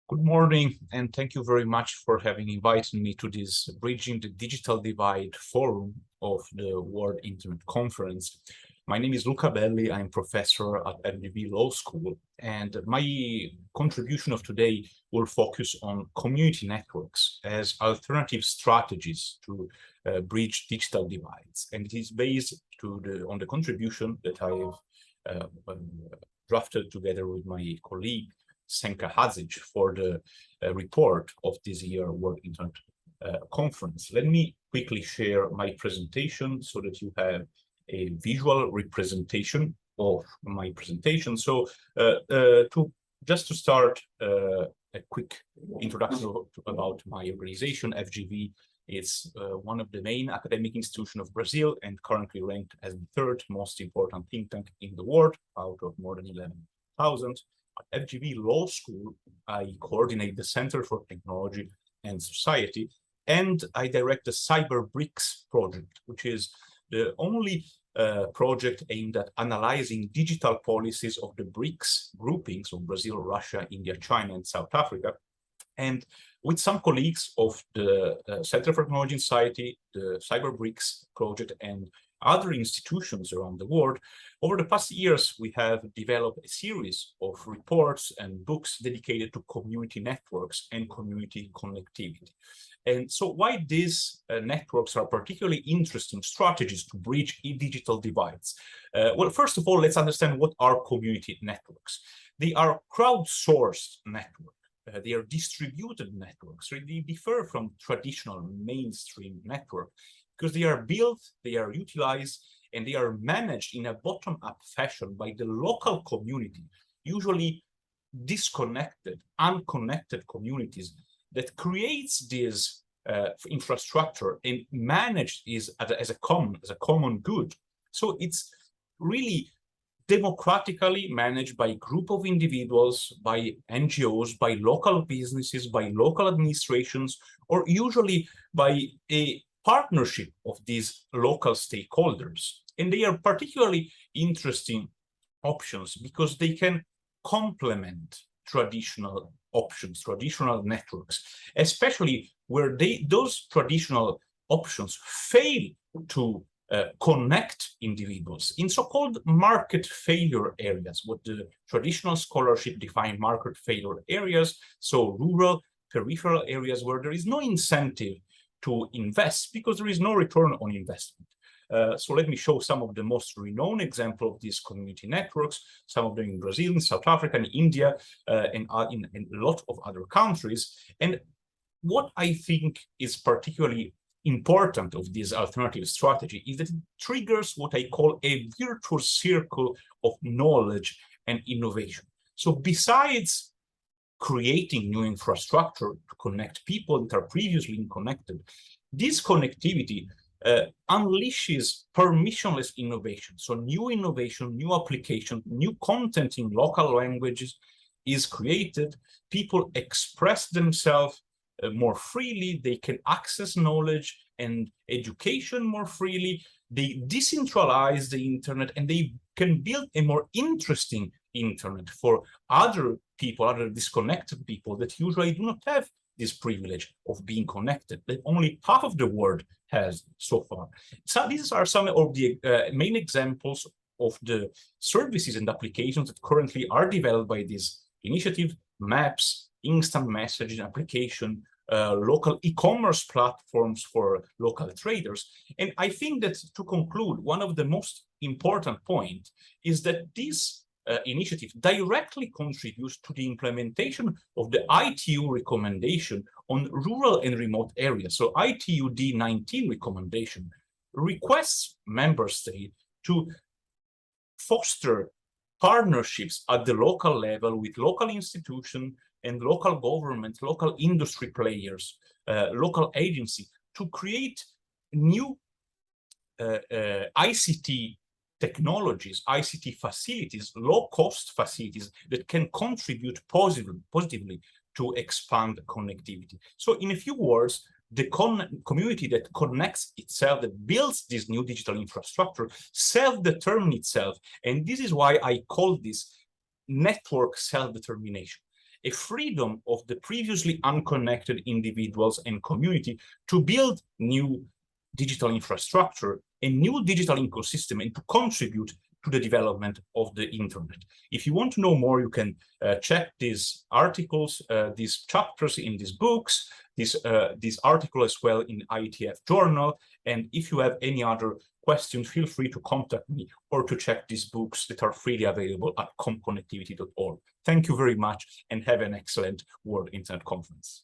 Good morning, and thank you very much for having invited me to this Bridging the Digital Divide forum of the World Internet Conference. My name is Luca Belli. I'm professor at FGV Law School, and my contribution of today will focus on community networks as alternative strategies to bridge digital divides. And it is based on the contribution that I have drafted together with my colleague, Senka Hadzic, for the report of this year World Internet Conference. Let me quickly share my presentation so that you have a visual representation of my presentation. So just to start, a quick introduction about my organization. FGV is one of the main academic institutions of Brazil and currently ranked as the third most important think tank in the world out of more than 11,000. At FGV Law School, I coordinate the Center for Technology and Society, and I direct the CyberBRICS project, which is the only project aimed at analyzing digital policies of the BRICS groupings of Brazil, Russia, India, China, and South Africa. And with some colleagues of the Center for Technology and Society, the CyberBRICS project, and other institutions around the world, over the past years, we have developed a series of reports and books dedicated to community networks and community connectivity. And so why these networks are particularly interesting strategies to bridge digital divides? Well, first of all, let's understand what are community networks. They are crowdsourced networks. They are distributed networks. So they differ from traditional mainstream network because they are built, they are utilized, and they are managed in a bottom-up fashion by the local community, usually disconnected, unconnected communities that creates this infrastructure and managed is as a common good. So it's really democratically managed by a group of individuals, by NGOs, by local businesses, by local administrations, or usually by a partnership of these local stakeholders. And they are particularly interesting options because they can complement traditional options, traditional networks, especially where those traditional options fail to connect individuals in so-called market failure areas, what the traditional scholarship define market failure areas, so rural, peripheral areas where there is no incentive to invest because there is no return on investment. So let me show some of the most renowned examples of these community networks, some of them in Brazil, in South Africa, in India, and in a lot of other countries. And what I think is particularly important of this alternative strategy is that it triggers what I call a virtuous circle of knowledge and innovation. So besides creating new infrastructure to connect people that are previously unconnected, this connectivity unleashes permissionless innovation. So new innovation, new application, new content in local languages is created. People express themselves more freely. They can access knowledge and education more freely. They decentralize the internet and they can build a more interesting internet for other people, other disconnected people that usually do not have this privilege of being connected, that only half of the world has so far. So these are some of the main examples of the services and applications that currently are developed by this initiative: maps, instant messaging application, local e-commerce platforms for local traders. And I think that to conclude, one of the most important points is that this initiative directly contributes to the implementation of the ITU recommendation on rural and remote areas. So ITU D19 recommendation requests member states to foster partnerships at the local level with local institutions and local government, local industry players, local agencies to create new ICT technologies, ICT facilities, low-cost facilities that can contribute positively to expand connectivity. So in a few words, the community that connects itself, that builds this new digital infrastructure, self-determine itself. And this is why I call this network self-determination. a freedom of the previously unconnected individuals and community to build new digital infrastructure, a new digital ecosystem, and to contribute to the development of the internet. If you want to know more, you can check these articles, these chapters in these books, this article as well in IETF journal. And if you have any other questions, feel free to contact me or to check these books that are freely available at compconnectivity.org. Thank you very much and have an excellent World Internet Conference.